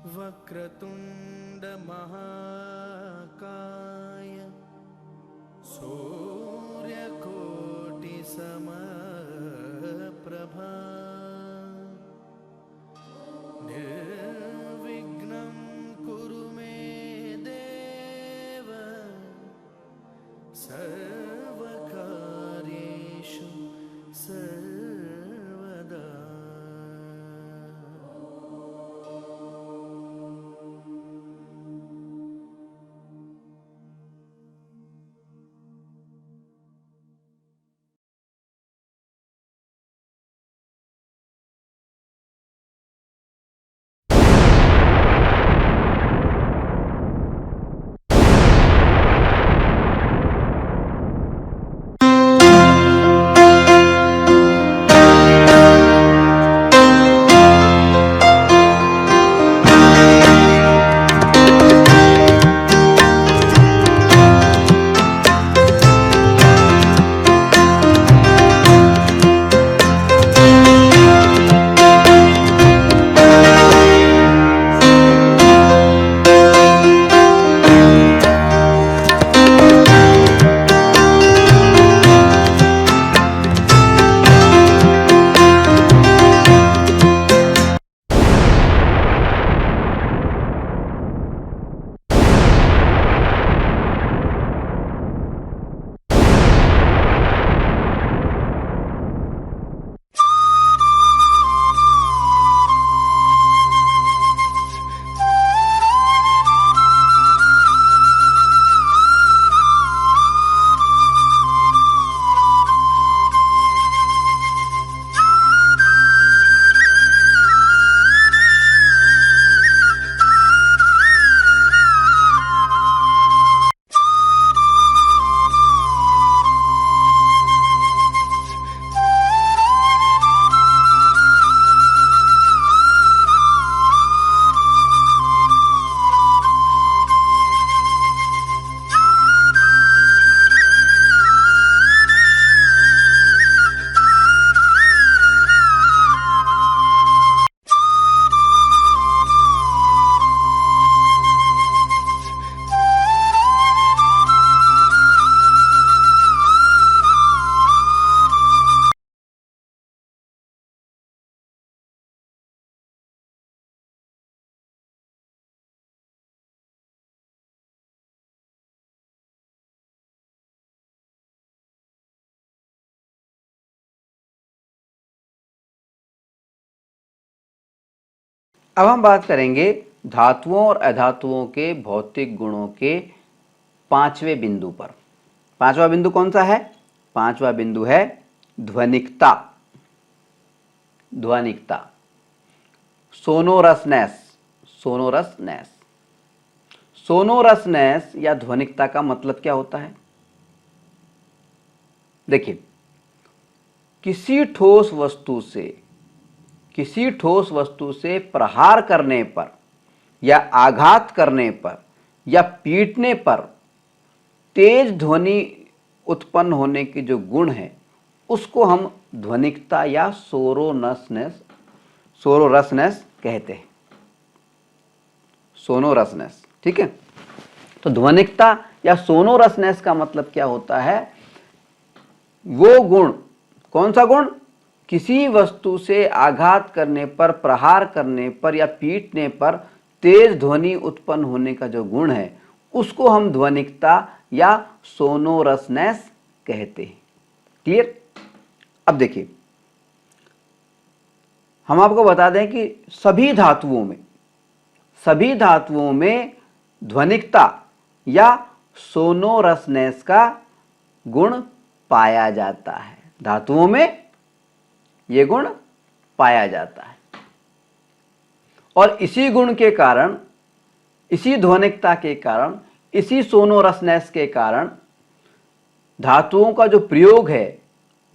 वक्रतुंड महाकाय सूर्यकोटि समप्रभा निर्विघ्नं कुरु मे देव सर्वकार्येषु सर्वदा। अब हम बात करेंगे धातुओं और अधातुओं के भौतिक गुणों के पांचवें बिंदु पर। पांचवा बिंदु कौन सा है? पांचवा बिंदु है ध्वनिकता। ध्वनिकता, सोनोरसनेस। सोनोरसनेस, सोनोरसनेस या ध्वनिकता का मतलब क्या होता है? देखिए, किसी ठोस वस्तु से प्रहार करने पर या आघात करने पर या पीटने पर तेज ध्वनि उत्पन्न होने के जो गुण है उसको हम ध्वनिकता या सोनोरसनेस कहते हैं। सोनोरसनेस, ठीक है। तो ध्वनिकता या सोनोरसनेस का मतलब क्या होता है? वो गुण, कौन सा गुण? किसी वस्तु से आघात करने पर, प्रहार करने पर या पीटने पर तेज ध्वनि उत्पन्न होने का जो गुण है उसको हम ध्वनिकता या सोनोरसनेस कहते हैं। क्लियर? अब देखिए, हम आपको बता दें कि सभी धातुओं में ध्वनिकता या सोनोरसनेस का गुण पाया जाता है। धातुओं में यह गुण पाया जाता है और इसी गुण के कारण, इसी ध्वनिकता के कारण, इसी सोनोरसनेस के कारण धातुओं का जो प्रयोग है,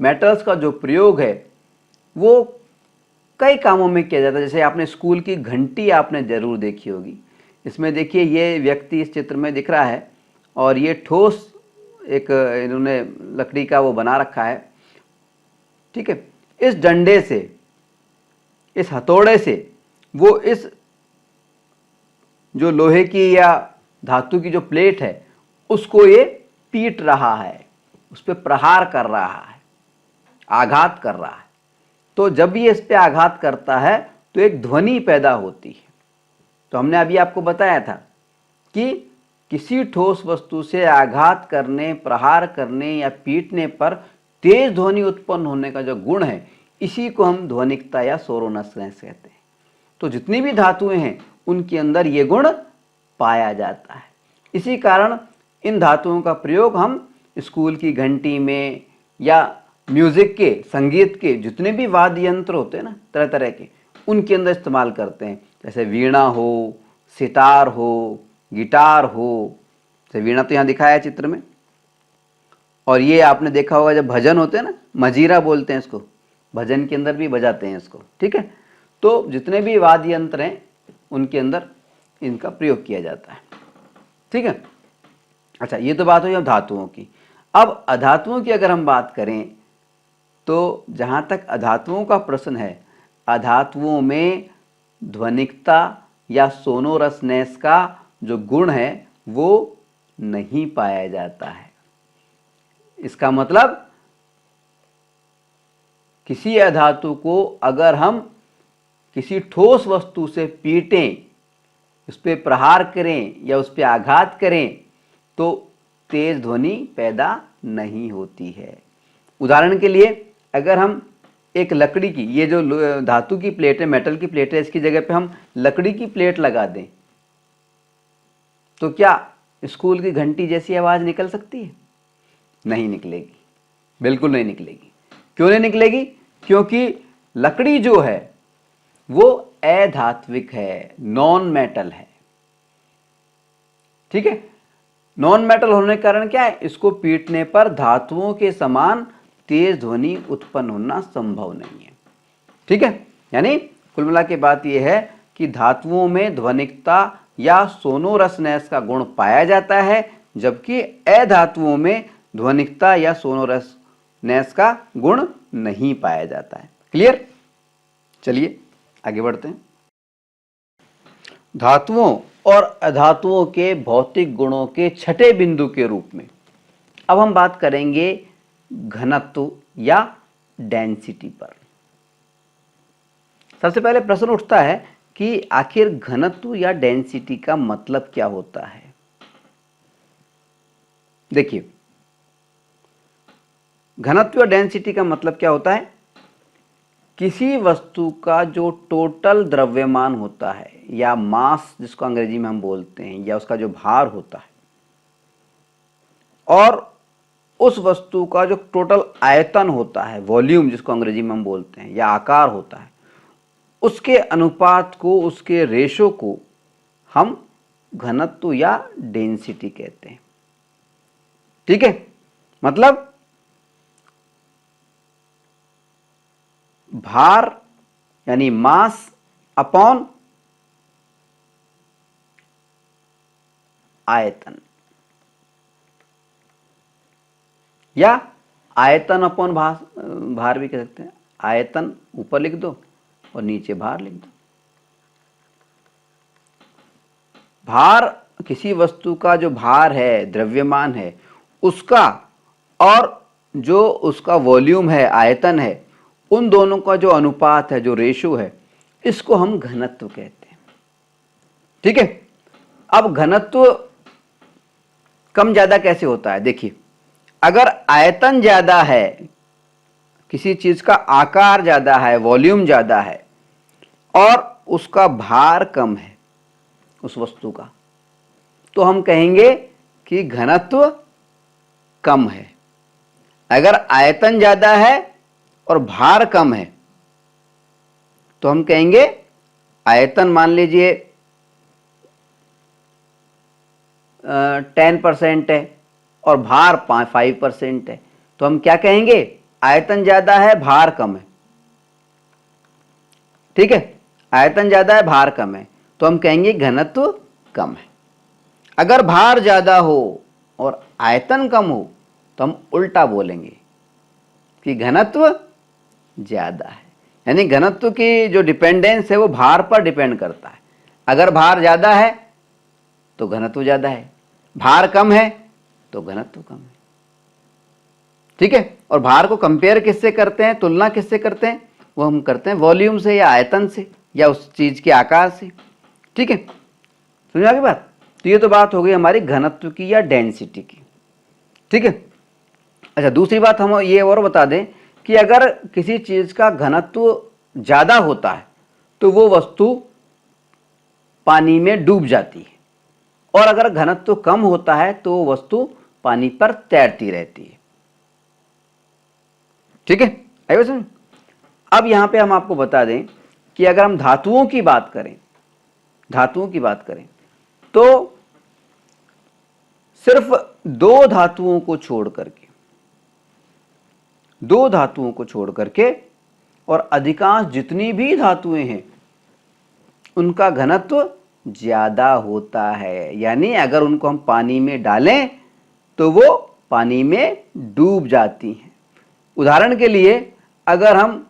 मेटल्स का जो प्रयोग है, वो कई कामों में किया जाता है। जैसे आपने स्कूल की घंटी आपने जरूर देखी होगी। इसमें देखिए, ये व्यक्ति इस चित्र में दिख रहा है और ये ठोस एक इन्होंने लकड़ी का वो बना रखा है, ठीक है। इस डंडे से, इस हथौड़े से वो इस जो लोहे की या धातु की जो प्लेट है उसको ये पीट रहा है, उस पर प्रहार कर रहा है, आघात कर रहा है। तो जब ये इस पे आघात करता है तो एक ध्वनि पैदा होती है। तो हमने अभी आपको बताया था कि किसी ठोस वस्तु से आघात करने, प्रहार करने या पीटने पर तेज ध्वनि उत्पन्न होने का जो गुण है, इसी को हम ध्वनिकता या सोरोनसनेस कहते हैं। तो जितनी भी धातुएं हैं उनके अंदर ये गुण पाया जाता है। इसी कारण इन धातुओं का प्रयोग हम स्कूल की घंटी में या म्यूजिक के, संगीत के जितने भी वाद्य यंत्र होते हैं ना तरह तरह के, उनके अंदर इस्तेमाल करते हैं। जैसे वीणा हो, सितार हो, गिटार हो। जैसे वीणा तो यहाँ दिखाया है चित्र में, और ये आपने देखा होगा जब भजन होते हैं ना, मजीरा बोलते हैं इसको, भजन के अंदर भी बजाते हैं इसको, ठीक है। तो जितने भी वाद्य यंत्र हैं उनके अंदर इनका प्रयोग किया जाता है, ठीक है। अच्छा, ये तो बात हुई अब धातुओं की। अब अधातुओं की अगर हम बात करें तो जहाँ तक अधातुओं का प्रश्न है, अधातुओं में ध्वनिकता या सोनोरसनेस का जो गुण है वो नहीं पाया जाता है। इसका मतलब किसी अधातु को अगर हम किसी ठोस वस्तु से पीटें, उस पर प्रहार करें या उस पर आघात करें तो तेज ध्वनि पैदा नहीं होती है। उदाहरण के लिए अगर हम एक लकड़ी की, ये जो धातु की प्लेट है, मेटल की प्लेट है, इसकी जगह पे हम लकड़ी की प्लेट लगा दें तो क्या स्कूल की घंटी जैसी आवाज निकल सकती है? नहीं निकलेगी, बिल्कुल नहीं निकलेगी। क्यों नहीं निकलेगी? क्योंकि लकड़ी जो है वो अधात्विक है, नॉन मेटल है, ठीक है। नॉन मेटल होने के कारण क्या है, इसको पीटने पर धातुओं के समान तेज ध्वनि उत्पन्न होना संभव नहीं है, ठीक है। यानी कुल मिला के बात यह है कि धातुओं में ध्वनिकता या सोनोरसनेस का गुण पाया जाता है, जबकि अधातुओं में ध्वनिकता या सोनोरसनेस का गुण नहीं पाया जाता है। क्लियर? चलिए आगे बढ़ते हैं। धातुओं और अधातुओं के भौतिक गुणों के छठे बिंदु के रूप में अब हम बात करेंगे घनत्व या डेंसिटी पर। सबसे पहले प्रश्न उठता है कि आखिर घनत्व या डेंसिटी का मतलब क्या होता है। देखिए, घनत्व या डेंसिटी का मतलब क्या होता है, किसी वस्तु का जो टोटल द्रव्यमान होता है या मास जिसको अंग्रेजी में हम बोलते हैं, या उसका जो भार होता है, और उस वस्तु का जो टोटल आयतन होता है, वॉल्यूम जिसको अंग्रेजी में हम बोलते हैं, या आकार होता है, उसके अनुपात को, उसके रेशो को हम घनत्व या डेंसिटी कहते हैं, ठीक है। मतलब भार यानी मास अपॉन आयतन, या आयतन अपॉन भार भी कह सकते हैं। आयतन ऊपर लिख दो और नीचे भार लिख दो। भार किसी वस्तु का जो भार है, द्रव्यमान है, उसका और जो उसका वॉल्यूम है, आयतन है, उन दोनों का जो अनुपात है, जो रेशो है, इसको हम घनत्व कहते हैं, ठीक है। अब घनत्व कम ज्यादा कैसे होता है? देखिए, अगर आयतन ज्यादा है, किसी चीज का आकार ज्यादा है, वॉल्यूम ज्यादा है, और उसका भार कम है उस वस्तु का, तो हम कहेंगे कि घनत्व कम है। अगर आयतन ज्यादा है और भार कम है तो हम कहेंगे, आयतन मान लीजिए 10% है और भार 5% है, तो हम क्या कहेंगे? आयतन ज्यादा है, भार कम है, ठीक है। आयतन ज्यादा है, भार कम है, तो हम कहेंगे घनत्व कम है। अगर भार ज्यादा हो और आयतन कम हो तो हम उल्टा बोलेंगे कि घनत्व ज्यादा है। यानी घनत्व की जो डिपेंडेंस है वो भार पर डिपेंड करता है। अगर भार ज्यादा है तो घनत्व ज्यादा है, भार कम है तो घनत्व कम है। ठीक है, और भार को कंपेयर किससे करते हैं, तुलना किससे करते हैं, वो हम करते हैं वॉल्यूम से या आयतन से या उस चीज के आकार से। ठीक है, समझ आ गई बात। तो ये तो बात हो गई हमारी घनत्व की या डेंसिटी की। ठीक है, अच्छा दूसरी बात हम ये और बता दें कि अगर किसी चीज का घनत्व ज्यादा होता है तो वो वस्तु पानी में डूब जाती है, और अगर घनत्व कम होता है तो वो वस्तु पानी पर तैरती रहती है। ठीक है, आइए समझ। अब यहां पे हम आपको बता दें कि अगर हम धातुओं की बात करें, धातुओं की बात करें तो सिर्फ दो धातुओं को छोड़ करके, दो धातुओं को छोड़ करके और अधिकांश जितनी भी धातुएं हैं उनका घनत्व ज्यादा होता है। यानी अगर उनको हम पानी में डालें तो वो पानी में डूब जाती हैं। उदाहरण के लिए अगर हम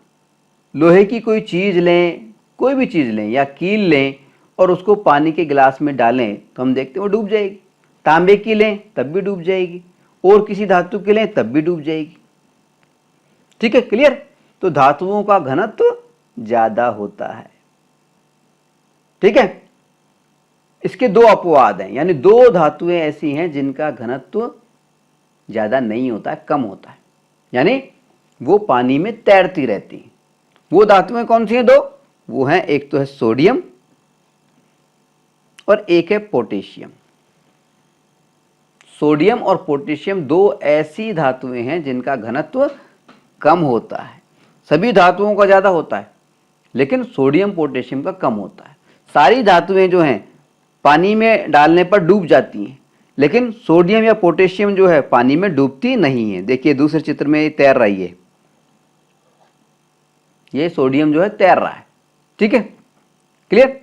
लोहे की कोई चीज लें, कोई भी चीज लें या कील लें और उसको पानी के गिलास में डालें तो हम देखते हैं वो डूब जाएगी। तांबे की लें तब भी डूब जाएगी, और किसी धातु की लें तब भी डूब जाएगी। ठीक है, क्लियर। तो धातुओं का घनत्व ज्यादा होता है। ठीक है, इसके दो अपवाद हैं, यानी दो धातुएं ऐसी हैं जिनका घनत्व ज्यादा नहीं होता है, कम होता है, यानी वो पानी में तैरती रहती हैं। वो धातुएं कौन सी हैं दो, वो हैं एक तो है सोडियम और एक है पोटेशियम। सोडियम और पोटेशियम दो ऐसी धातुएं हैं जिनका घनत्व कम होता है। सभी धातुओं का ज्यादा होता है लेकिन सोडियम पोटेशियम का कम होता है। सारी धातुएं जो हैं पानी में डालने पर डूब जाती हैं, लेकिन सोडियम या पोटेशियम जो है पानी में डूबती नहीं है। देखिए दूसरे चित्र में ये तैर रही है, ये सोडियम जो है तैर रहा है। ठीक है, क्लियर।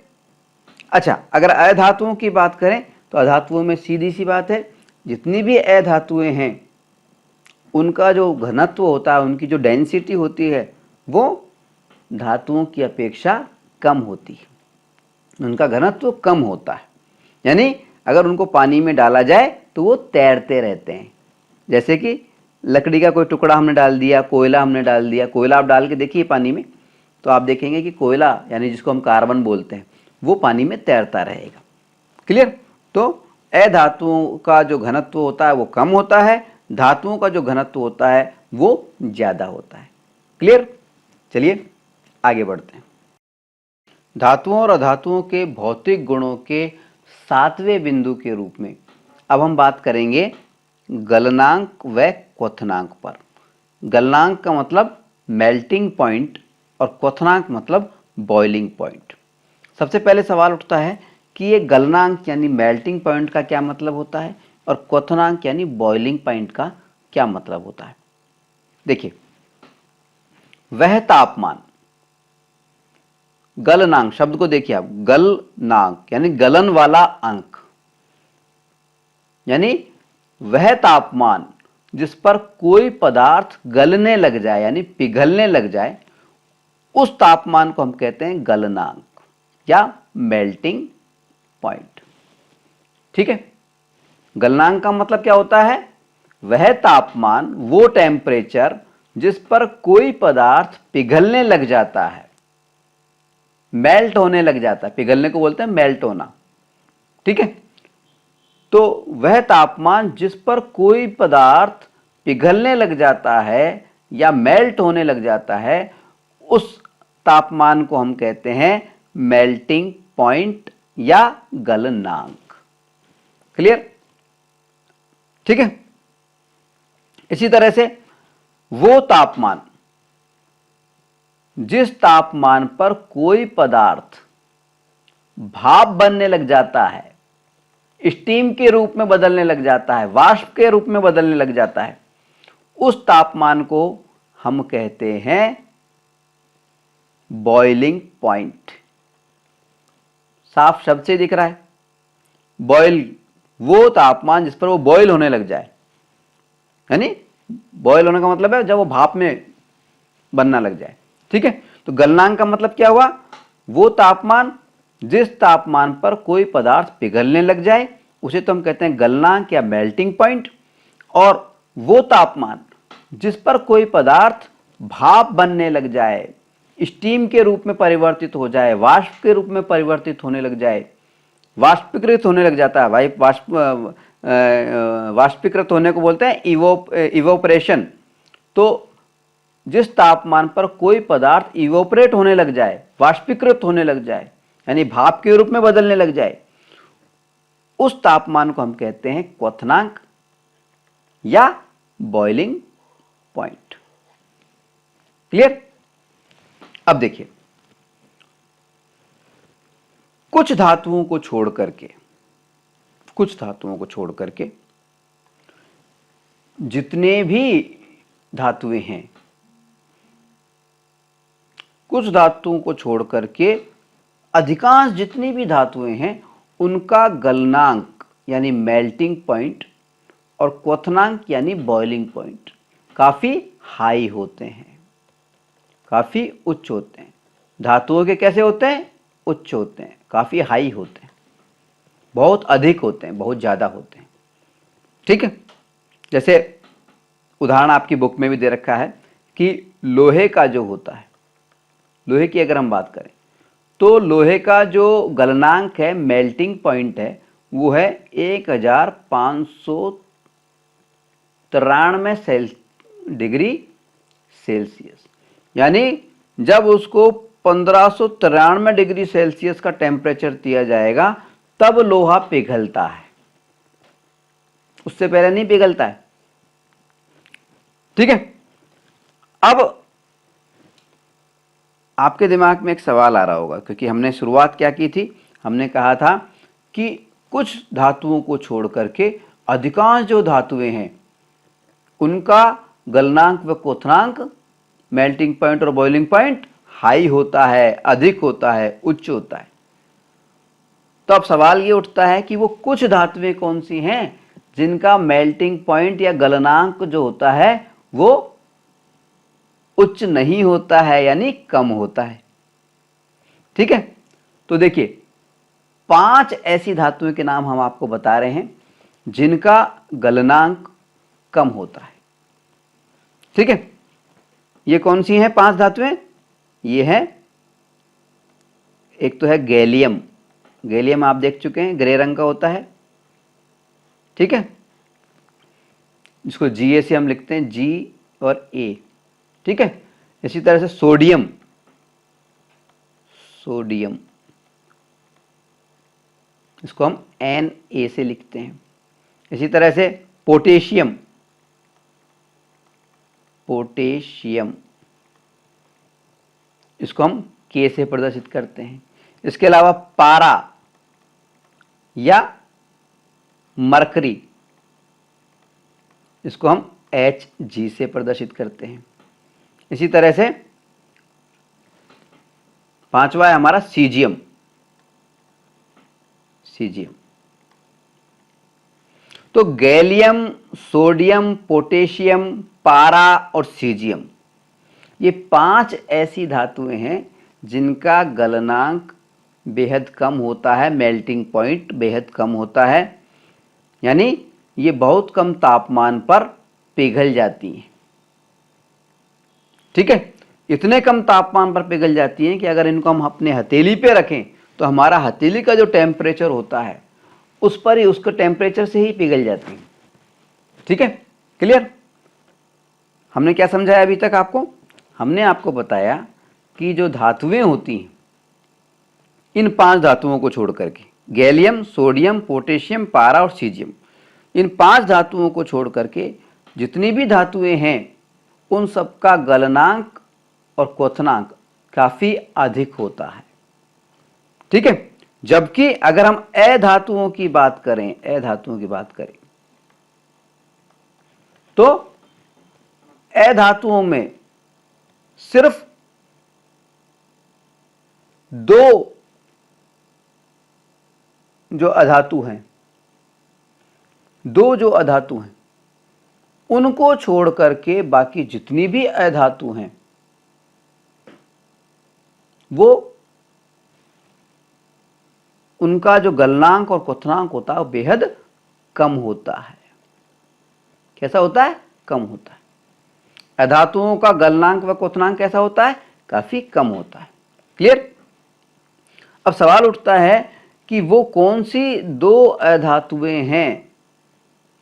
अच्छा, अगर अधातुओं की बात करें तो अधातुओं में सीधी सी बात है, जितनी भी अधातुएं हैं उनका जो घनत्व होता है, उनकी जो डेंसिटी होती है वो धातुओं की अपेक्षा कम होती है, उनका घनत्व कम होता है। यानी अगर उनको पानी में डाला जाए तो वो तैरते रहते हैं। जैसे कि लकड़ी का कोई टुकड़ा हमने डाल दिया, कोयला हमने डाल दिया, कोयला आप डाल के देखिए पानी में तो आप देखेंगे कि कोयला यानी जिसको हम कार्बन बोलते हैं वो पानी में तैरता रहेगा। क्लियर। तो अधातुओं का जो घनत्व होता है वो कम होता है, धातुओं का जो घनत्व होता है वो ज्यादा होता है। क्लियर। चलिए आगे बढ़ते हैं। धातुओं और अधातुओं के भौतिक गुणों के 7वें बिंदु के रूप में अब हम बात करेंगे गलनांक व क्वथनांक पर। गलनांक का मतलब मेल्टिंग पॉइंट और क्वथनांक मतलब बॉइलिंग पॉइंट। सबसे पहले सवाल उठता है कि ये गलनांक यानी मेल्टिंग पॉइंट का क्या मतलब होता है और क्वथनांक यानी बॉइलिंग पॉइंट का क्या मतलब होता है। देखिए, वह तापमान, गलनांक शब्द को देखिए आप, गलनांक यानी गलन वाला अंक, यानी वह तापमान जिस पर कोई पदार्थ गलने लग जाए यानी पिघलने लग जाए, उस तापमान को हम कहते हैं गलनांक या मेल्टिंग पॉइंट। ठीक है, गलनांक का मतलब क्या होता है, वह तापमान, वो टेम्परेचर जिस पर कोई पदार्थ पिघलने लग जाता है, मेल्ट होने लग जाता है। पिघलने को बोलते हैं मेल्ट होना। ठीक है, तो वह तापमान जिस पर कोई पदार्थ पिघलने लग जाता है या मेल्ट होने लग जाता है, उस तापमान को हम कहते हैं मेल्टिंग पॉइंट या गलनांक। क्लियर। ठीक है, इसी तरह से वो तापमान जिस तापमान पर कोई पदार्थ भाप बनने लग जाता है, स्टीम के रूप में बदलने लग जाता है, वाष्प के रूप में बदलने लग जाता है, उस तापमान को हम कहते हैं बॉइलिंग पॉइंट। साफ शब्द से दिख रहा है, बॉयल, वो तापमान जिस पर वो बॉयल होने लग जाए, यानी बॉयल होने का मतलब है जब वो भाप में बनना लग जाए। ठीक है, तो गलनांक का मतलब क्या हुआ, वो तापमान जिस तापमान पर कोई पदार्थ पिघलने लग जाए उसे तो हम कहते हैं गलनांक या मेल्टिंग पॉइंट। और वो तापमान जिस पर कोई पदार्थ भाप बनने लग जाए, स्टीम के रूप में परिवर्तित हो जाए, वाष्प के रूप में परिवर्तित होने लग जाए, वाष्पीकृत होने लग जाता है। वाष्पीकृत होने को बोलते हैं इवोपरेशन। तो जिस तापमान पर कोई पदार्थ इवोपरेट होने लग जाए, वाष्पीकृत होने लग जाए, यानी भाप के रूप में बदलने लग जाए, उस तापमान को हम कहते हैं क्वथनांक या बॉइलिंग पॉइंट। क्लियर? अब देखिए, कुछ धातुओं को छोड़ करके जितने भी धातुएं हैं, कुछ धातुओं को छोड़ करके अधिकांश जितनी भी धातुएं हैं उनका गलनांक यानी मेल्टिंग पॉइंट और क्वथनांक यानी बॉइलिंग पॉइंट काफी हाई होते हैं, काफी उच्च होते हैं। धातुओं के कैसे होते हैं? उच्च होते हैं, काफी हाई होते हैं, बहुत अधिक होते हैं, बहुत ज्यादा होते हैं। ठीक है? जैसे उदाहरण आपकी बुक में भी दे रखा है कि लोहे का जो होता है, लोहे की अगर हम बात करें तो लोहे का जो गलनांक है, मेल्टिंग पॉइंट है, वो है 1593 डिग्री सेल्सियस। यानी जब उसको 1593 डिग्री सेल्सियस का टेम्परेचर दिया जाएगा तब लोहा पिघलता है, उससे पहले नहीं पिघलता है। ठीक है? अब आपके दिमाग में एक सवाल आ रहा होगा, क्योंकि हमने शुरुआत क्या की थी, हमने कहा था कि कुछ धातुओं को छोड़ करके अधिकांश जो धातुएं हैं उनका गलनांक व क्वथनांक, मेल्टिंग पॉइंट और बॉइलिंग पॉइंट हाई होता है, अधिक होता है, उच्च होता है। तो अब सवाल ये उठता है कि वो कुछ धातुएं कौन सी हैं जिनका मेल्टिंग पॉइंट या गलनांक जो होता है वो उच्च नहीं होता है, यानी कम होता है। ठीक है? तो देखिए, 5 ऐसी धातुओं के नाम हम आपको बता रहे हैं जिनका गलनांक कम होता है। ठीक है? ये कौन सी हैं 5 धातुएं? ये है, एक तो है गैलियम। गैलियम आप देख चुके हैं, ग्रे रंग का होता है। ठीक है? जिसको जी से हम लिखते हैं, जी और ए। ठीक है? इसी तरह से सोडियम, इसको हम Na से लिखते हैं। इसी तरह से पोटेशियम, इसको हम K से प्रदर्शित करते हैं। इसके अलावा पारा या मरकरी, इसको हम Hg से प्रदर्शित करते हैं। इसी तरह से 5वां है हमारा सीजियम। तो गैलियम, सोडियम, पोटेशियम, पारा और सीजियम, ये 5 ऐसी धातुएं हैं जिनका गलनांक बेहद कम होता है, मेल्टिंग पॉइंट बेहद कम होता है, यानी ये बहुत कम तापमान पर पिघल जाती हैं। ठीक है? इतने कम तापमान पर पिघल जाती हैं कि अगर इनको हम अपने हथेली पे रखें तो हमारा हथेली का जो टेम्परेचर होता है उस पर ही, उसके टेम्परेचर से ही पिघल जाती हैं। ठीक है? क्लियर? हमने क्या समझाया अभी तक आपको? हमने आपको बताया कि जो धातुएं होती हैं, इन 5 धातुओं को छोड़ करके, गैलियम, सोडियम, पोटेशियम, पारा और सीजियम, इन 5 धातुओं को छोड़ करके जितनी भी धातुएं हैं उन सबका गलनांक और क्वथनांक काफी अधिक होता है। ठीक है? जबकि अगर हम अधातुओं की बात करें, तो अधातुओं में सिर्फ 2 जो अधातु हैं, उनको छोड़ करके बाकी जितनी भी अधातु हैं वो उनका जो गलनांक और क्वथनांक होता है वो बेहद कम होता है। कैसा होता है? कम होता है। अधातुओं का गलनांक व क्वथनांक कैसा होता है? काफी कम होता है। क्लियर? अब सवाल उठता है कि वो कौन सी दो अधातुएं हैं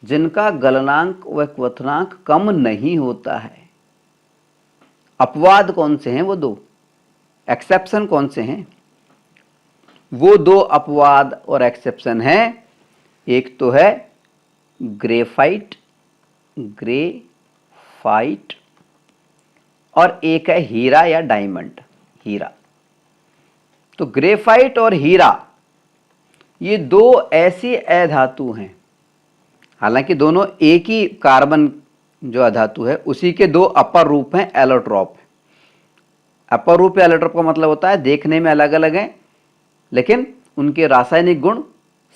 जिनका गलनांक व क्वथनांक कम नहीं होता है? अपवाद कौन से हैं वो दो? एक्सेप्शन कौन से हैं? वो दो अपवाद और एक्सेप्शन हैं, एक तो है ग्रेफाइट और एक है हीरा या डायमंड, हीरा। तो ग्रेफाइट और हीरा ये दो ऐसी अधातु हैं, हालांकि दोनों एक ही कार्बन जो अधातु है उसी के दो अपर रूप हैं, एलोट्रॉप। अपर रूप या एलोट्रॉप का मतलब होता है देखने में अलग अलग हैं लेकिन उनके रासायनिक गुण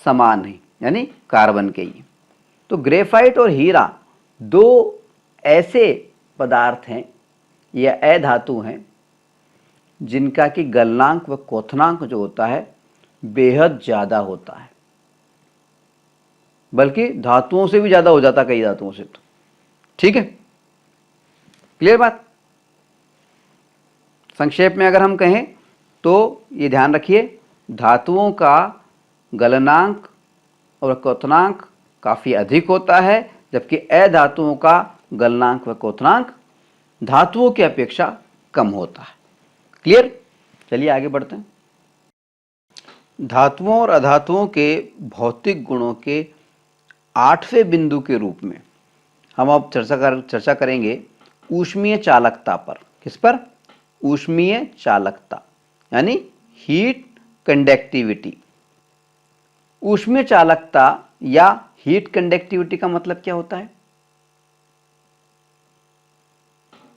समान हैं, यानी कार्बन के ही। तो ग्रेफाइट और हीरा दो ऐसे पदार्थ हैं या अधातु हैं जिनका कि गलनांक व क्वथनांक जो होता है बेहद ज्यादा होता है, बल्कि धातुओं से भी ज्यादा हो जाता है, कई धातुओं से। तो ठीक है, क्लियर बात? संक्षेप में अगर हम कहें तो ये ध्यान रखिए, धातुओं का गलनांक और क्वथनांक काफी अधिक होता है, जबकि अधातुओं का गलनांक व क्वथनांक धातुओं की अपेक्षा कम होता है। क्लियर? चलिए आगे बढ़ते हैं। धातुओं और अधातुओं के भौतिक गुणों के 8वें बिंदु के रूप में हम अब चर्चा करेंगे ऊष्मीय चालकता पर। किस पर? ऊष्मीय चालकता यानी हीट कंडक्टिविटी। ऊष्मीय चालकता या हीट कंडक्टिविटी का मतलब क्या होता है?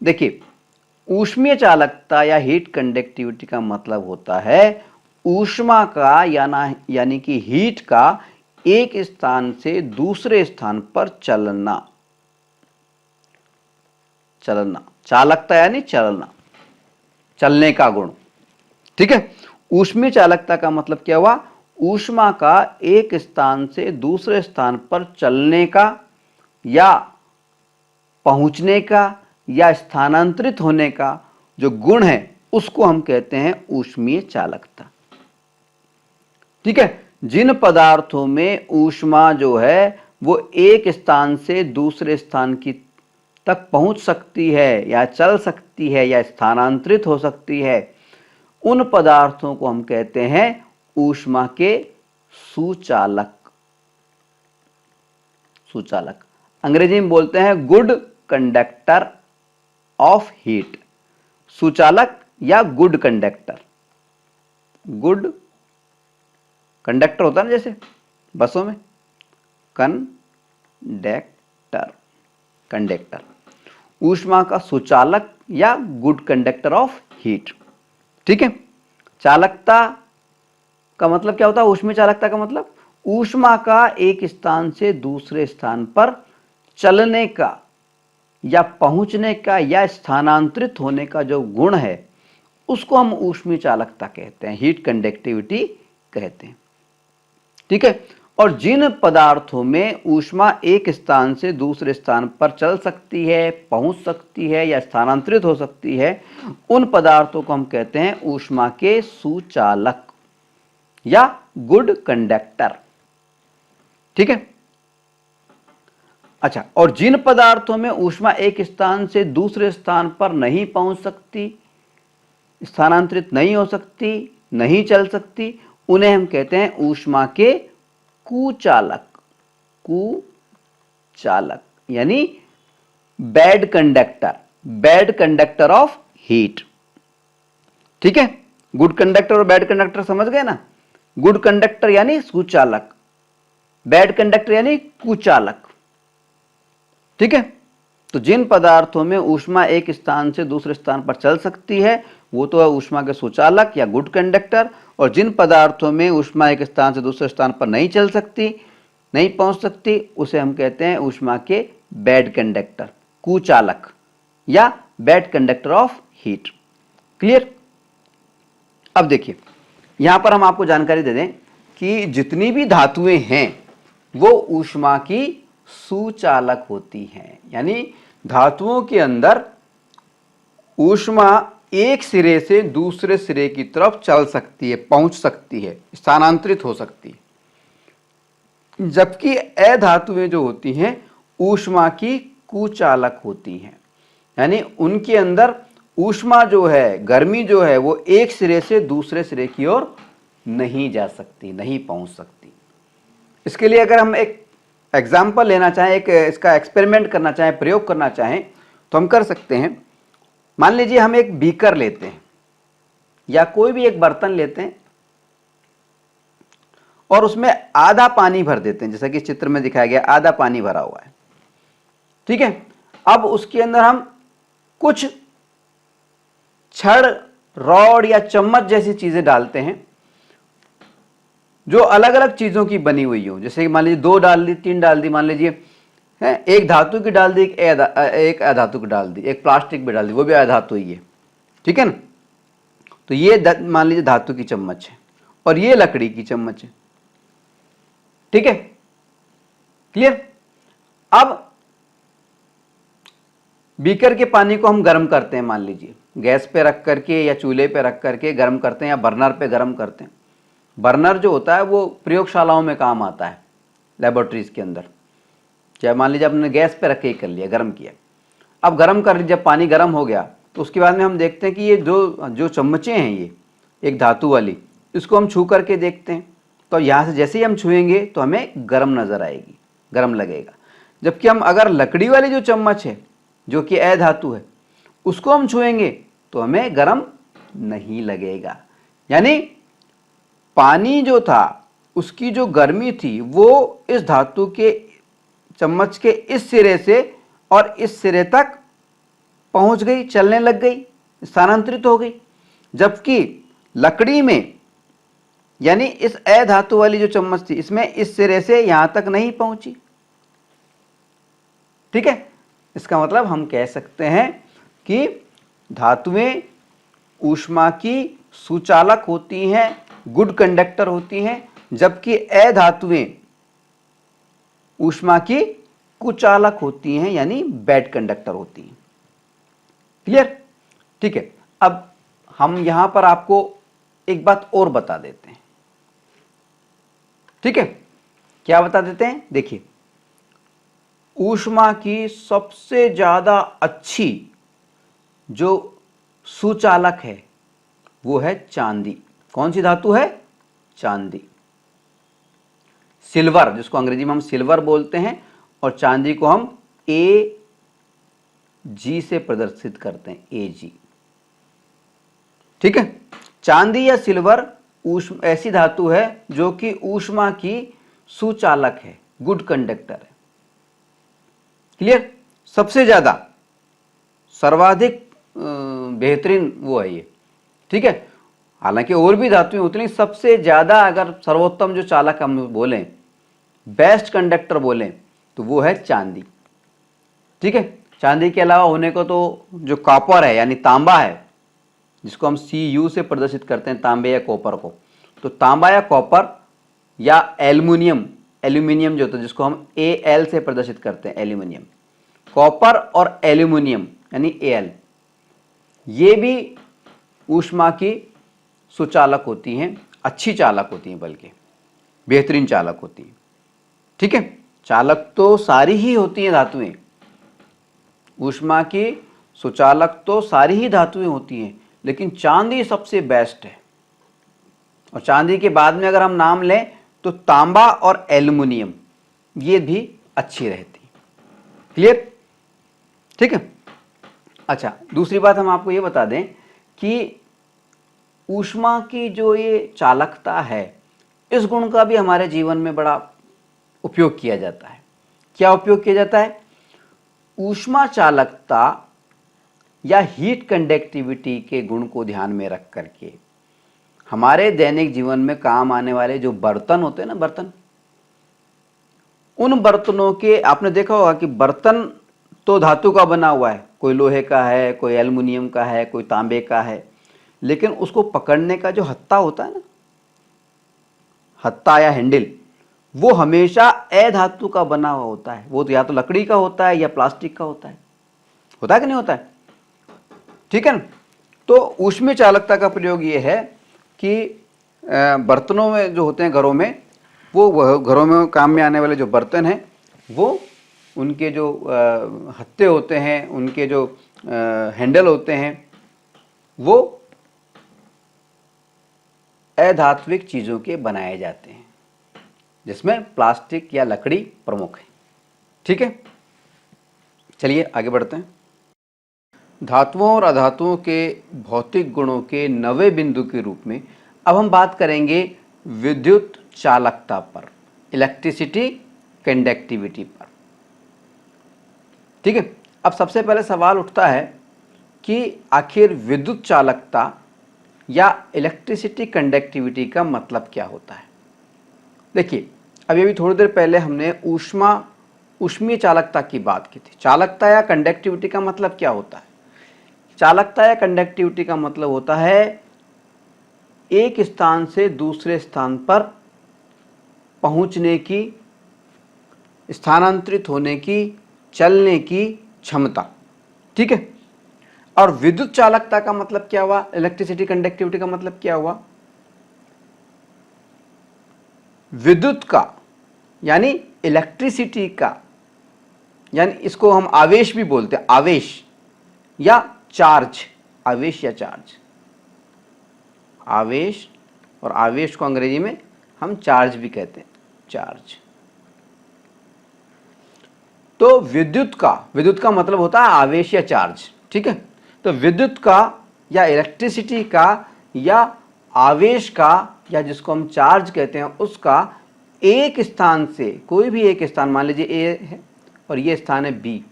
देखिए, ऊष्मीय चालकता या हीट कंडक्टिविटी का मतलब होता है ऊष्मा का यानी कि हीट का एक स्थान से दूसरे स्थान पर चलना। चालकता यानी चलना, चलने का गुण। ठीक है, ऊष्मीय चालकता का मतलब क्या हुआ? ऊष्मा का एक स्थान से दूसरे स्थान पर चलने का या पहुंचने का या स्थानांतरित होने का जो गुण है उसको हम कहते हैं ऊष्मीय चालकता। ठीक है, जिन पदार्थों में ऊष्मा जो है वो एक स्थान से दूसरे स्थान की तक पहुंच सकती है या चल सकती है या स्थानांतरित हो सकती है, उन पदार्थों को हम कहते हैं ऊष्मा के सुचालक। अंग्रेजी में बोलते हैं गुड कंडक्टर ऑफ हीट। सुचालक या गुड कंडक्टर। गुड कंडक्टर होता है ना जैसे बसों में, कंडक्टर ऊष्मा का सुचालक या गुड कंडक्टर ऑफ हीट। ठीक है, चालकता का मतलब क्या होता है? ऊष्मीय चालकता का मतलब ऊष्मा का एक स्थान से दूसरे स्थान पर चलने का या पहुंचने का या स्थानांतरित होने का जो गुण है उसको हम ऊष्मीय चालकता कहते हैं, हीट कंडक्टिविटी कहते हैं। ठीक है, और जिन पदार्थों में ऊष्मा एक स्थान से दूसरे स्थान पर चल सकती है, पहुंच सकती है या स्थानांतरित हो सकती है, उन पदार्थों को हम कहते हैं ऊष्मा के सुचालक या गुड कंडक्टर। ठीक है, अच्छा, और जिन पदार्थों में ऊष्मा एक स्थान से दूसरे स्थान पर नहीं पहुंच सकती, स्थानांतरित नहीं हो सकती, नहीं चल सकती, उन्हें हम कहते हैं ऊष्मा के कुचालक यानी बैड कंडक्टर ऑफ हीट। ठीक है, गुड कंडक्टर और बैड कंडक्टर समझ गए ना? गुड कंडक्टर यानी सुचालक, बैड कंडक्टर यानी कुचालक। ठीक है, तो जिन पदार्थों में ऊष्मा एक स्थान से दूसरे स्थान पर चल सकती है वो तो है ऊष्मा के सुचालक या गुड कंडक्टर, और जिन पदार्थों में ऊष्मा एक स्थान से दूसरे स्थान पर नहीं चल सकती, नहीं पहुंच सकती, उसे हम कहते हैं ऊष्मा के बैड कंडक्टर, कुचालक या bad conductor of heat. Clear? अब देखिए, यहां पर हम आपको जानकारी दे दें कि जितनी भी धातुएं हैं वो ऊष्मा की सुचालक होती हैं, यानी धातुओं के अंदर ऊष्मा एक सिरे से दूसरे सिरे की तरफ चल सकती है, पहुंच सकती है, स्थानांतरित हो सकती है। जबकि अधातुएं जो होती हैं ऊष्मा की कुचालक होती हैं, यानी उनके अंदर ऊष्मा जो है, गर्मी जो है, वो एक सिरे से दूसरे सिरे की ओर नहीं जा सकती, नहीं पहुंच सकती। इसके लिए अगर हम एक एग्जाम्पल लेना चाहें, एक इसका एक्सपेरिमेंट करना चाहें, प्रयोग करना चाहें, तो हम कर सकते हैं। मान लीजिए हम एक बीकर लेते हैं या कोई भी एक बर्तन लेते हैं और उसमें आधा पानी भर देते हैं, जैसा कि इस चित्र में दिखाया गया आधा पानी भरा हुआ है, ठीक है। अब उसके अंदर हम कुछ छड़, रॉड या चम्मच जैसी चीजें डालते हैं जो अलग अलग चीजों की बनी हुई हो, जैसे कि मान लीजिए 2 डाल दी, 3 डाल दी, मान लीजिए है, एक धातु की डाल दी, एक अधातु की डाल दी, एक प्लास्टिक भी डाल दी, वो भी अधातु ही है, ठीक है ना। तो ये मान लीजिए धातु की चम्मच है और ये लकड़ी की चम्मच है, ठीक है, क्लियर। अब बीकर के पानी को हम गर्म करते हैं, मान लीजिए गैस पे रख करके या चूल्हे पे रख करके गर्म करते हैं या बर्नर पे गर्म करते हैं। बर्नर जो होता है वो प्रयोगशालाओं में काम आता है, लेबोरेटरीज के अंदर। चाहे मान लीजिए आपने गैस पे रख के कर लिया, गर्म किया, अब गर्म कर जब पानी गर्म हो गया तो उसके बाद में हम देखते हैं कि ये जो चम्मचें हैं, ये एक धातु वाली, इसको हम छू करके देखते हैं, तो यहाँ से जैसे ही हम छुएंगे तो हमें गर्म नजर आएगी, गर्म लगेगा। जबकि हम अगर लकड़ी वाली जो चम्मच है जो कि अधातु है, उसको हम छुएंगे तो हमें गर्म नहीं लगेगा। यानी पानी जो था उसकी जो गर्मी थी वो इस धातु के चम्मच के इस सिरे से और इस सिरे तक पहुंच गई, चलने लग गई, स्थानांतरित हो गई। जबकि लकड़ी में, यानी इस अधातु वाली जो चम्मच थी, इसमें इस सिरे से यहां तक नहीं पहुंची, ठीक है। इसका मतलब हम कह सकते हैं कि धातुएं ऊष्मा की सुचालक होती हैं, गुड कंडक्टर होती हैं, जबकि अधातुएं ऊष्मा की कुचालक होती हैं, यानी बैड कंडक्टर होती हैं। क्लियर, ठीक है। अब हम यहां पर आपको एक बात और बता देते हैं, ठीक है। क्या बता देते हैं, देखिए, ऊष्मा की सबसे ज्यादा अच्छी जो सुचालक है वो है चांदी। कौन सी धातु है, चांदी, सिल्वर, जिसको अंग्रेजी में हम सिल्वर बोलते हैं, और चांदी को हम ए जी से प्रदर्शित करते हैं, ए जी, ठीक है। चांदी या सिल्वर ऐसी धातु है जो कि ऊष्मा की सुचालक है, गुड कंडक्टर है। क्लियर, सबसे ज्यादा, सर्वाधिक बेहतरीन वो है ये, ठीक है। हालांकि और भी धातुएं होती हैं, सबसे ज्यादा अगर सर्वोत्तम जो चालक हम बोलें, बेस्ट कंडक्टर बोलें, तो वो है चांदी, ठीक है। चांदी के अलावा होने को तो जो कॉपर है, यानी तांबा है, जिसको हम Cu से प्रदर्शित करते हैं, तांबे या कॉपर को, तो तांबा या कॉपर या एल्युमिनियम, एल्यूमिनियम जो होता है जिसको हम Al से प्रदर्शित करते हैं, एल्यूमिनियम, कॉपर और एल्यूमिनियम यानी Al, ये भी ऊष्मा की सुचालक होती हैं, अच्छी चालक होती हैं, बल्कि बेहतरीन चालक होती हैं, ठीक है। चालक तो सारी ही होती हैं धातुएं, ऊष्मा की सुचालक तो सारी ही धातुएं होती हैं, लेकिन चांदी सबसे बेस्ट है। और चांदी के बाद में अगर हम नाम लें तो तांबा और एल्युमिनियम, ये भी अच्छी रहती। क्लियर, ठीक है। अच्छा, दूसरी बात हम आपको ये बता दें कि ऊष्मा की जो ये चालकता है, इस गुण का भी हमारे जीवन में बड़ा उपयोग किया जाता है। क्या उपयोग किया जाता है, ऊष्मा चालकता या हीट कंडक्टिविटी के गुण को ध्यान में रख करके हमारे दैनिक जीवन में काम आने वाले जो बर्तन होते हैं ना, बर्तन, उन बर्तनों के, आपने देखा होगा कि बर्तन तो धातु का बना हुआ है, कोई लोहे का है, कोई एल्युमिनियम का है, कोई तांबे का है, लेकिन उसको पकड़ने का जो हत्था होता है ना, हत्ता या हैंडल, वो हमेशा अधातु का बना हुआ होता है। वो तो या तो लकड़ी का होता है या प्लास्टिक का होता है कि नहीं होता है? ठीक है ना। तो ऊष्मीय चालकता का प्रयोग ये है कि बर्तनों में जो होते हैं घरों में, वो घरों में काम में आने वाले जो बर्तन हैं, वो उनके जो हत्ते होते हैं, उनके जो हैंडल होते हैं, वो अधात्विक चीज़ों के बनाए जाते हैं, जिसमें प्लास्टिक या लकड़ी प्रमुख है। ठीक है, चलिए आगे बढ़ते हैं। धातुओं और अधातुओं के भौतिक गुणों के नवे बिंदु के रूप में अब हम बात करेंगे विद्युत चालकता पर, इलेक्ट्रिसिटी कंडक्टिविटी पर। ठीक है, अब सबसे पहले सवाल उठता है कि आखिर विद्युत चालकता या इलेक्ट्रिसिटी कंडक्टिविटी का मतलब क्या होता है। देखिए, अभी थोड़ी देर पहले हमने ऊष्मीय चालकता की बात की थी। चालकता या कंडक्टिविटी का मतलब क्या होता है? चालकता या कंडक्टिविटी का मतलब होता है एक स्थान से दूसरे स्थान पर पहुंचने की, स्थानांतरित होने की, चलने की क्षमता। ठीक है, और विद्युत चालकता का मतलब क्या हुआ? इलेक्ट्रिसिटी कंडक्टिविटी का मतलब क्या हुआ? विद्युत का यानी इलेक्ट्रिसिटी का, यानी इसको हम आवेश भी बोलते हैं, आवेश या चार्ज, आवेश या चार्ज। आवेश, और आवेश को अंग्रेजी में हम चार्ज भी कहते हैं, चार्ज। तो विद्युत का मतलब होता है आवेश या चार्ज। ठीक है, तो विद्युत का या इलेक्ट्रिसिटी का या आवेश का, या जिसको हम चार्ज कहते हैं, उसका एक स्थान से, कोई भी एक स्थान, मान लीजिए ए है और ये स्थान है बी,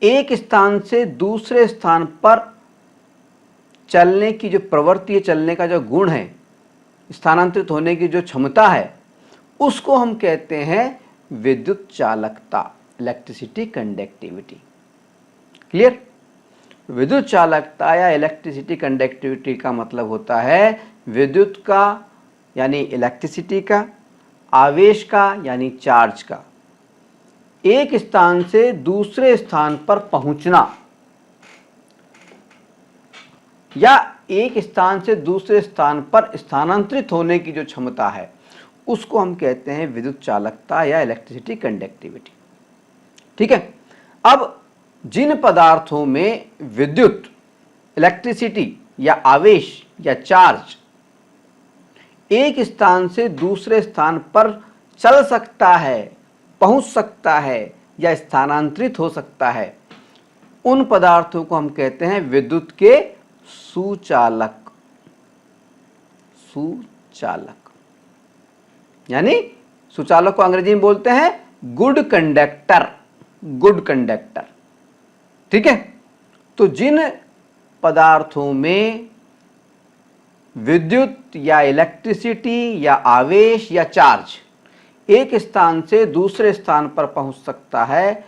एक स्थान से दूसरे स्थान पर चलने की जो प्रवृत्ति है, चलने का जो गुण है, स्थानांतरित होने की जो क्षमता है, उसको हम कहते हैं विद्युत चालकता, इलेक्ट्रिसिटी कंडक्टिविटी। क्लियर? विद्युत चालकता या इलेक्ट्रिसिटी कंडक्टिविटी का मतलब होता है विद्युत का यानी इलेक्ट्रिसिटी का, आवेश का यानी चार्ज का, एक स्थान से दूसरे स्थान पर पहुंचना, या एक स्थान से दूसरे स्थान पर स्थानांतरित होने की जो क्षमता है, उसको हम कहते हैं विद्युत चालकता या इलेक्ट्रिसिटी कंडक्टिविटी। ठीक है, अब जिन पदार्थों में विद्युत, इलेक्ट्रिसिटी या आवेश या चार्ज एक स्थान से दूसरे स्थान पर चल सकता है, पहुंच सकता है या स्थानांतरित हो सकता है, उन पदार्थों को हम कहते हैं विद्युत के सुचालक। सुचालक यानी सुचालक को अंग्रेजी में बोलते हैं गुड कंडक्टर, गुड कंडक्टर। ठीक है, तो जिन पदार्थों में विद्युत या इलेक्ट्रिसिटी या आवेश या चार्ज एक स्थान से दूसरे स्थान पर पहुंच सकता है,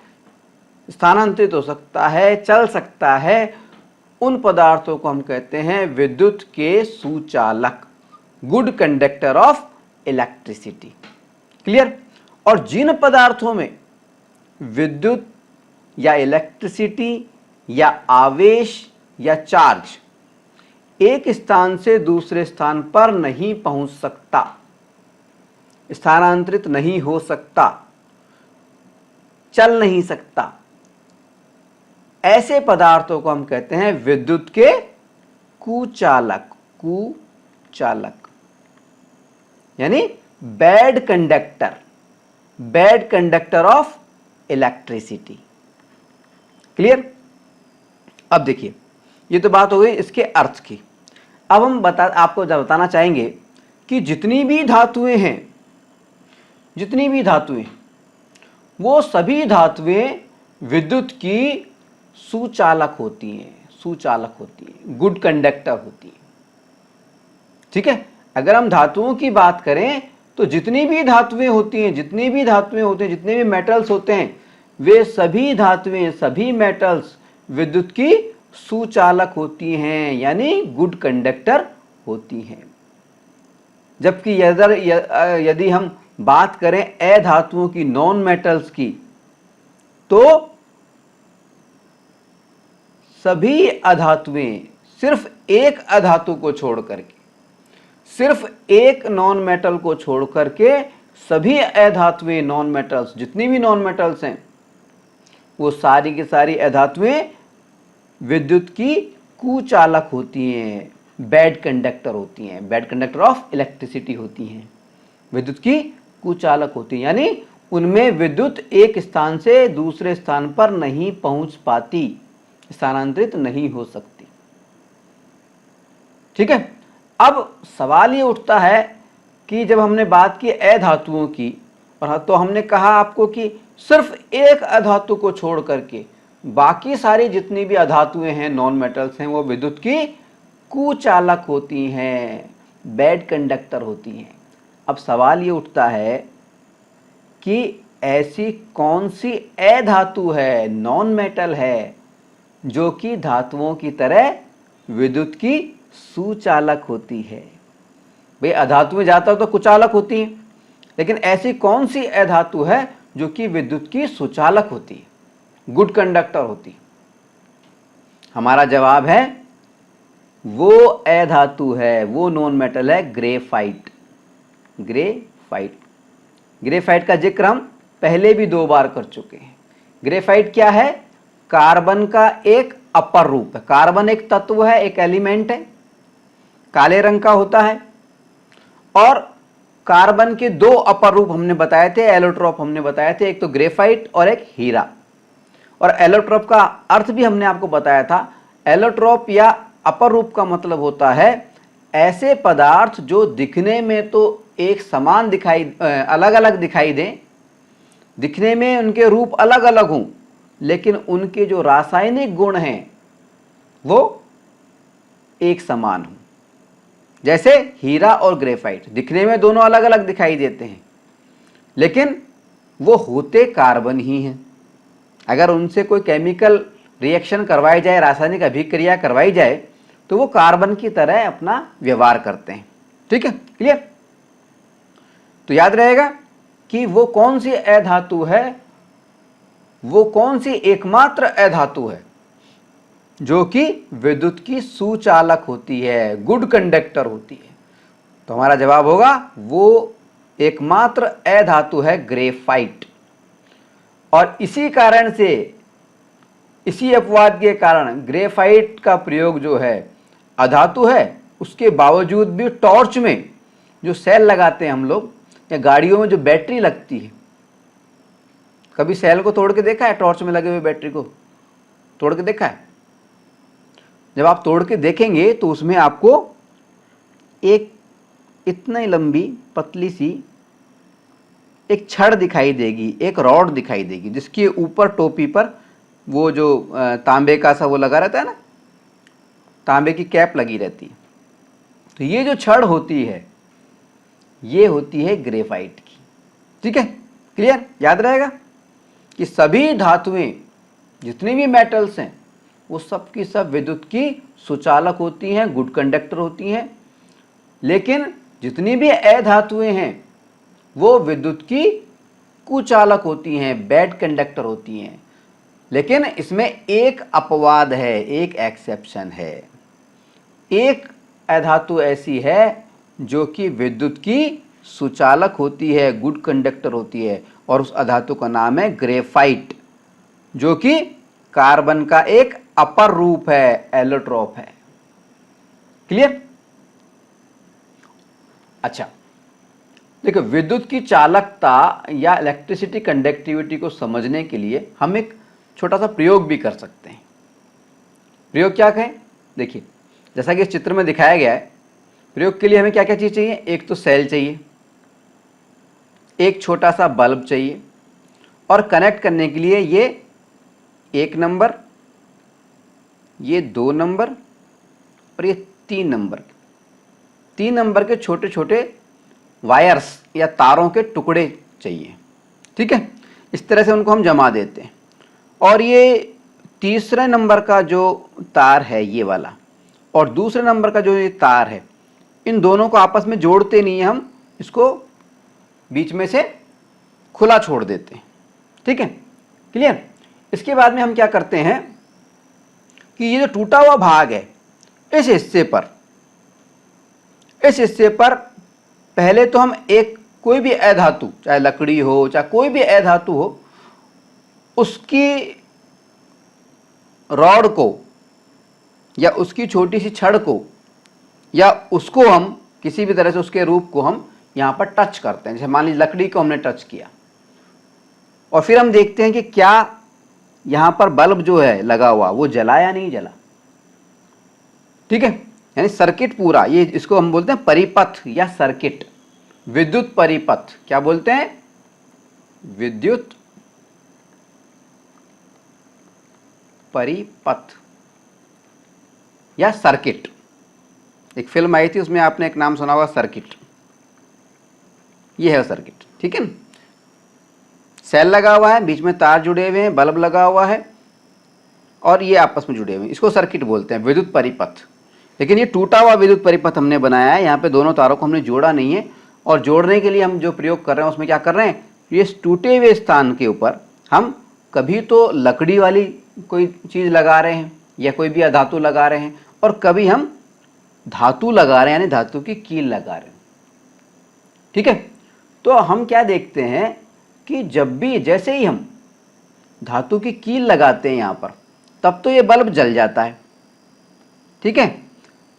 स्थानांतरित हो सकता है, चल सकता है, उन पदार्थों को हम कहते हैं विद्युत के सुचालक, good conductor of electricity. Clear? और जिन पदार्थों में विद्युत या इलेक्ट्रिसिटी या आवेश या चार्ज एक स्थान से दूसरे स्थान पर नहीं पहुंच सकता, स्थानांतरित नहीं हो सकता, चल नहीं सकता, ऐसे पदार्थों को हम कहते हैं विद्युत के कुचालक। कुचालक यानी bad conductor, bad conductor of electricity. Clear? अब देखिए, ये तो बात हो गई इसके अर्थ की। अब हम आपको बताना चाहेंगे कि जितनी भी धातुएं हैं, जितनी भी धातुएं, वो सभी धातुएं विद्युत की सुचालक होती हैं, सुचालक होती हैं, गुड कंडक्टर होती हैं। ठीक है, अगर हम धातुओं की बात करें तो जितनी भी धातुएं होती हैं, जितनी भी धातुएं होते हैं, जितने भी मेटल्स होते हैं, वे सभी धातुएं, सभी मेटल्स विद्युत की सुचालक होती हैं, यानी गुड कंडक्टर होती हैं। जबकि यदि हम बात करें अधातुओं की, नॉन मेटल्स की, तो सभी अधातुएं सिर्फ एक अधातु को छोड़ करके, सिर्फ एक नॉन मेटल को छोड़ करके सभी अधातुएं, नॉन मेटल्स, जितनी भी नॉन मेटल्स हैं वो सारी की सारी अधातुएं विद्युत की कुचालक होती हैं, बैड कंडक्टर होती हैं, बैड कंडक्टर ऑफ इलेक्ट्रिसिटी होती हैं, विद्युत की कुचालक होती हैं, यानी उनमें विद्युत एक स्थान से दूसरे स्थान पर नहीं पहुंच पाती, स्थानांतरित नहीं हो सकती। ठीक है। अब सवाल ये उठता है कि जब हमने बात की अधातुओं की, और तो हमने कहा आपको कि सिर्फ एक अधातु को छोड़ करके बाकी सारी जितनी भी अधातुएं हैं, नॉन मेटल्स हैं, वो विद्युत की कुचालक होती हैं, बैड कंडक्टर होती हैं। अब सवाल ये उठता है कि ऐसी कौन सी अधातु है, नॉन मेटल है, जो कि धातुओं की तरह विद्युत की सुचालक होती है। भाई अधातुएं ज्यादातर तो कुचालक होती हैं, लेकिन ऐसी कौन सी अधातु है जो कि विद्युत की सुचालक होती है, गुड कंडक्टर होती है? हमारा जवाब है वो अधातु है, वो नॉन मेटल है ग्रेफाइट। ग्रेफाइट, ग्रेफाइट का जिक्र हम पहले भी 2 बार कर चुके हैं। ग्रेफाइट क्या है? कार्बन का एक अपर रूप है। कार्बन एक तत्व है, एक एलिमेंट है, काले रंग का होता है, और कार्बन के 2 अपर रूप हमने बताए थे, एलोट्रोप हमने बताए थे, एक तो ग्रेफाइट और एक हीरा। और एलोट्रोप का अर्थ भी हमने आपको बताया था। एलोट्रोप या अपर रूप का मतलब होता है ऐसे पदार्थ जो दिखने में तो एक समान दिखाई, अलग अलग दिखाई दें, दिखने में उनके रूप अलग अलग हों, लेकिन उनके जो रासायनिक गुण हैं वो एक समान हों। जैसे हीरा और ग्रेफाइट दिखने में दोनों अलग अलग दिखाई देते हैं, लेकिन वो होते कार्बन ही हैं। अगर उनसे कोई केमिकल रिएक्शन करवाई जाए, रासायनिक अभिक्रिया करवाई जाए, तो वो कार्बन की तरह अपना व्यवहार करते हैं। ठीक है, क्लियर? तो याद रहेगा कि वो कौन सी अधातु है, वो कौन सी एकमात्र अधातु है जो कि विद्युत की सुचालक होती है, गुड कंडक्टर होती है। तो हमारा जवाब होगा वो एकमात्र अधातु है ग्रेफाइट। और इसी कारण से, इसी अपवाद के कारण ग्रेफाइट का प्रयोग जो है, अधातु है उसके बावजूद भी टॉर्च में जो सेल लगाते हैं हम लोग, या गाड़ियों में जो बैटरी लगती है, कभी सेल को तोड़ के देखा है? टॉर्च में लगे हुए बैटरी को तोड़ के देखा है? जब आप तोड़ के देखेंगे तो उसमें आपको एक इतनी लंबी पतली सी एक छड़ दिखाई देगी, एक रॉड दिखाई देगी, जिसके ऊपर टोपी पर वो जो तांबे का सा वो लगा रहता है ना, तांबे की कैप लगी रहती है। तो ये जो छड़ होती है ये होती है ग्रेफाइट की। ठीक है, क्लियर? याद रहेगा कि सभी धातुएं, जितनी भी मेटल्स हैं, वो सब की सब विद्युत की सुचालक होती हैं, गुड कंडक्टर होती हैं, लेकिन जितनी भी अधातुएं हैं वो विद्युत की कुचालक होती हैं, बैड कंडक्टर होती हैं। लेकिन इसमें एक अपवाद है, एक एक्सेप्शन है। एक अधातु ऐसी है जो कि विद्युत की सुचालक होती है, गुड कंडक्टर होती है, और उस अधातु का नाम है ग्रेफाइट, जो कि कार्बन का एक अपर रूप है, एलोट्रोप है। क्लियर? अच्छा, देखो, विद्युत की चालकता या इलेक्ट्रिसिटी कंडक्टिविटी को समझने के लिए हम एक छोटा सा प्रयोग भी कर सकते हैं। प्रयोग क्या कहें? देखिए, जैसा कि इस चित्र में दिखाया गया है, प्रयोग के लिए हमें क्या क्या चीज चाहिए? एक तो सेल चाहिए, एक छोटा सा बल्ब चाहिए, और कनेक्ट करने के लिए ये 1 नंबर, ये 2 नंबर और ये 3 नंबर, 3 नंबर के छोटे छोटे वायर्स या तारों के टुकड़े चाहिए। ठीक है, इस तरह से उनको हम जमा देते हैं। और ये तीसरे नंबर का जो तार है ये वाला, और दूसरे नंबर का जो ये तार है, इन दोनों को आपस में जोड़ते नहीं है, हम इसको बीच में से खुला छोड़ देते हैं। ठीक है, क्लियर। इसके बाद में हम क्या करते हैं कि ये जो टूटा हुआ भाग है, इस हिस्से पर पहले तो हम एक कोई भी अधातु, चाहे लकड़ी हो चाहे कोई भी अधातु हो, उसकी रॉड को या उसकी छोटी सी छड़ को या उसको हम किसी भी तरह से उसके रूप को हम यहां पर टच करते हैं। जैसे मान लीजिए लकड़ी को हमने टच किया और फिर हम देखते हैं कि क्या यहां पर बल्ब जो है लगा हुआ वो जला या नहीं जला। ठीक है, यानी सर्किट पूरा, ये इसको हम बोलते हैं परिपथ या सर्किट, विद्युत परिपथ। क्या बोलते हैं? विद्युत परिपथ या सर्किट। एक फिल्म आई थी, उसमें आपने एक नाम सुना होगा, सर्किट। ये है सर्किट। ठीक है, सेल लगा हुआ है, बीच में तार जुड़े हुए हैं, बल्ब लगा हुआ है और ये आपस में जुड़े हुए हैं, इसको सर्किट बोलते हैं, विद्युत परिपथ। लेकिन ये टूटा हुआ विद्युत परिपथ हमने बनाया है, यहाँ पे दोनों तारों को हमने जोड़ा नहीं है। और जोड़ने के लिए हम जो प्रयोग कर रहे हैं उसमें क्या कर रहे हैं, ये टूटे हुए स्थान के ऊपर हम कभी तो लकड़ी वाली कोई चीज़ लगा रहे हैं या कोई भी अधातु लगा रहे हैं, और कभी हम धातु लगा रहे हैं, यानी धातु की कील लगा रहे हैं। ठीक है, तो हम क्या देखते हैं कि जब भी, जैसे ही हम धातु की कील लगाते हैं यहाँ पर, तब तो ये बल्ब जल जाता है। ठीक है,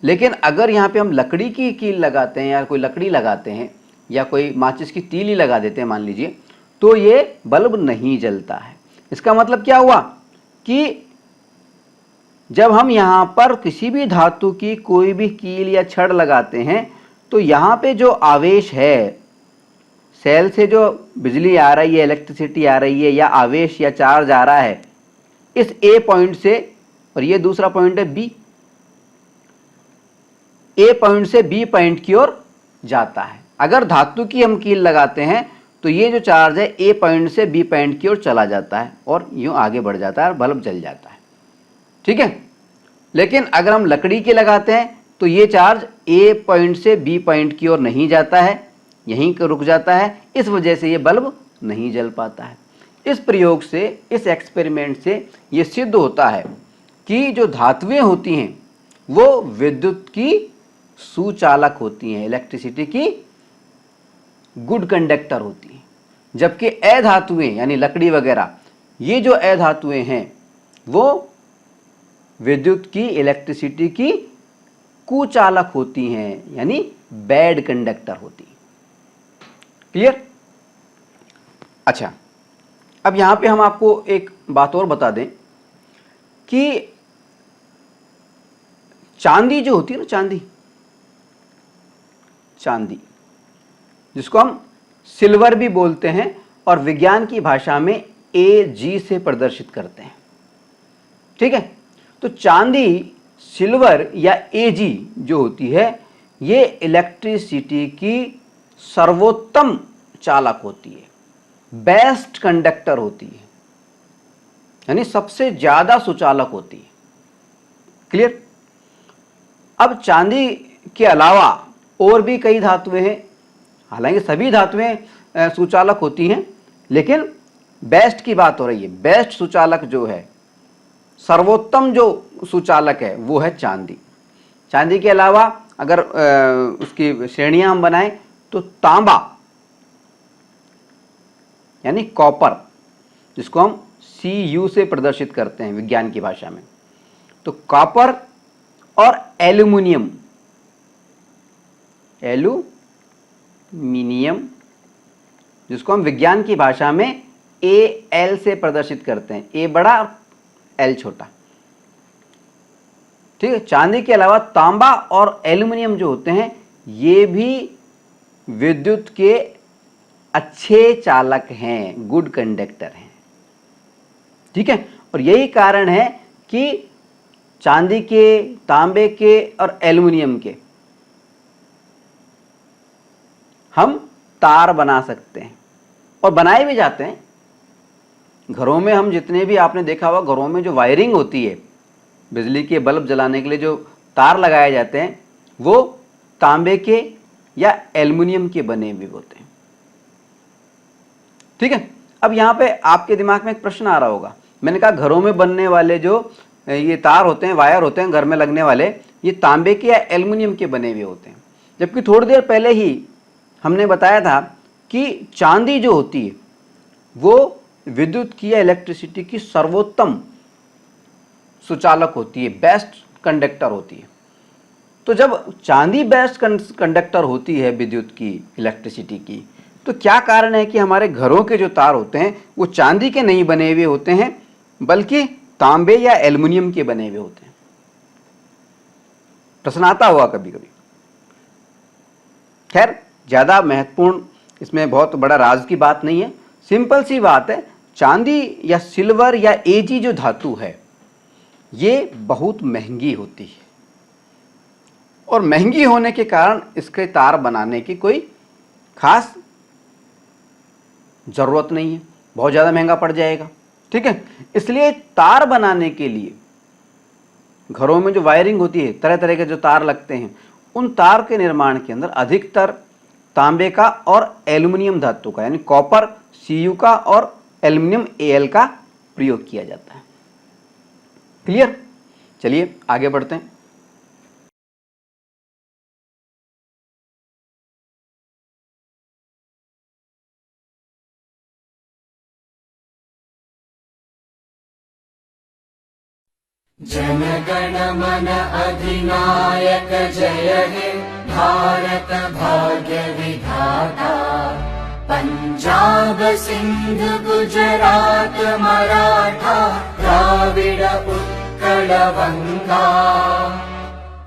लेकिन अगर यहाँ पे हम लकड़ी की कील लगाते हैं या कोई लकड़ी लगाते हैं या कोई माचिस की तीली लगा देते हैं मान लीजिए, तो ये बल्ब नहीं जलता है। इसका मतलब क्या हुआ कि जब हम यहाँ पर किसी भी धातु की कोई भी कील या छड़ लगाते हैं तो यहाँ पे जो आवेश है, सेल से जो बिजली आ रही है, इलेक्ट्रिसिटी आ रही है या आवेश या चार्ज आ रहा है इस ए पॉइंट से, और ये दूसरा पॉइंट है बी, ए पॉइंट से बी पॉइंट की ओर जाता है। अगर धातु की हम कील लगाते हैं तो ये जो चार्ज है ए पॉइंट से बी पॉइंट की ओर चला जाता है और यूं आगे बढ़ जाता है और बल्ब जल जाता है। ठीक है, लेकिन अगर हम लकड़ी के लगाते हैं तो ये चार्ज ए पॉइंट से बी पॉइंट की ओर नहीं जाता है, यहीं रुक जाता है, इस वजह से ये बल्ब नहीं जल पाता है। इस प्रयोग से, इस एक्सपेरिमेंट से ये सिद्ध होता है कि जो धातुएं होती हैं वो विद्युत की सुचालक होती हैं, इलेक्ट्रिसिटी की गुड कंडक्टर होती हैं, जबकि अधातुएं यानी लकड़ी वगैरह, ये जो अधातुएं हैं वो विद्युत की, इलेक्ट्रिसिटी की कुचालक होती हैं, यानी बैड कंडक्टर होती हैं। क्लियर? अच्छा, अब यहां पे हम आपको एक बात और बता दें कि चांदी जो होती है ना, चांदी जिसको हम सिल्वर भी बोलते हैं और विज्ञान की भाषा में Ag से प्रदर्शित करते हैं। ठीक है, तो चांदी, सिल्वर या Ag जो होती है ये इलेक्ट्रिसिटी की सर्वोत्तम चालक होती है, बेस्ट कंडक्टर होती है, यानी सबसे ज्यादा सुचालक होती है। क्लियर? अब चांदी के अलावा और भी कई धातुएं हैं, हालांकि सभी धातुएं सुचालक होती हैं, लेकिन बेस्ट की बात हो रही है। बेस्ट सुचालक जो है, सर्वोत्तम जो सुचालक है वो है चांदी। चांदी के अलावा अगर उसकी श्रेणियां हम बनाएं तो तांबा यानी कॉपर, जिसको हम Cu से प्रदर्शित करते हैं विज्ञान की भाषा में, तो कॉपर और एल्यूमिनियम, जिसको हम विज्ञान की भाषा में Al से प्रदर्शित करते हैं, A बड़ा और L छोटा। ठीक है, चांदी के अलावा तांबा और एल्यूमिनियम जो होते हैं ये भी विद्युत के अच्छे चालक हैं, गुड कंडक्टर हैं। ठीक है, और यही कारण है कि चांदी के, तांबे के और एल्युमिनियम के हम तार बना सकते हैं और बनाए भी जाते हैं। घरों में हम जितने भी, आपने देखा होगा घरों में जो वायरिंग होती है, बिजली के बल्ब जलाने के लिए जो तार लगाए जाते हैं वो तांबे के या एल्युमिनियम के बने हुए होते हैं। ठीक है, अब यहां पे आपके दिमाग में एक प्रश्न आ रहा होगा, मैंने कहा घरों में बनने वाले जो ये तार होते हैं, वायर होते हैं घर में लगने वाले, ये तांबे के या एल्युमिनियम के बने हुए होते हैं, जबकि थोड़ी देर पहले ही हमने बताया था कि चांदी जो होती है वो विद्युत की या इलेक्ट्रिसिटी की सर्वोत्तम सुचालक होती है, बेस्ट कंडक्टर होती है। तो जब चांदी बेस्ट कंडक्टर होती है विद्युत की, इलेक्ट्रिसिटी की, तो क्या कारण है कि हमारे घरों के जो तार होते हैं वो चांदी के नहीं बने हुए होते हैं बल्कि तांबे या एल्युमिनियम के बने हुए होते हैं? प्रश्न आता हुआ कभी कभी। खैर, ज्यादा महत्वपूर्ण इसमें बहुत बड़ा राज की बात नहीं है, सिंपल सी बात है, चांदी या सिल्वर या एजी जो धातु है ये बहुत महंगी होती है और महंगी होने के कारण इसके तार बनाने की कोई खास जरूरत नहीं है, बहुत ज्यादा महंगा पड़ जाएगा। ठीक है, इसलिए तार बनाने के लिए घरों में जो वायरिंग होती है, तरह तरह के जो तार लगते हैं, उन तार के निर्माण के अंदर अधिकतर तांबे का और एल्युमिनियम धातु का यानी कॉपर Cu का और एल्युमिनियम Al का प्रयोग किया जाता है। क्लियर? चलिए आगे बढ़ते हैं। जनगण मन अधिनायक जय हे भारत भाग्य विधाता। पंजाब सिंध गुजरात मराठा द्राविड उत्कल बंगा।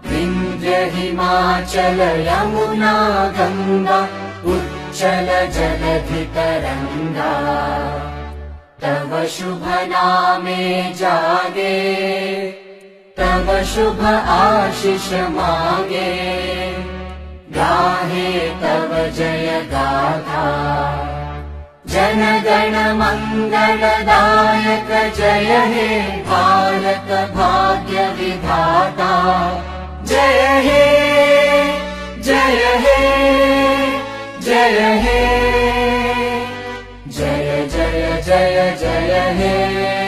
विंध्य हिमाचल यमुना गंगा उच्चल जलधि तरंगा। तव शुभ नामे जागे तव शुभ आशीष मागे। गाहे तव जय गाथा जन गण मंगलदायक जय हे भारत भाग्य विधाता। जय हे जय हे जय हे जय जय जय जय हे।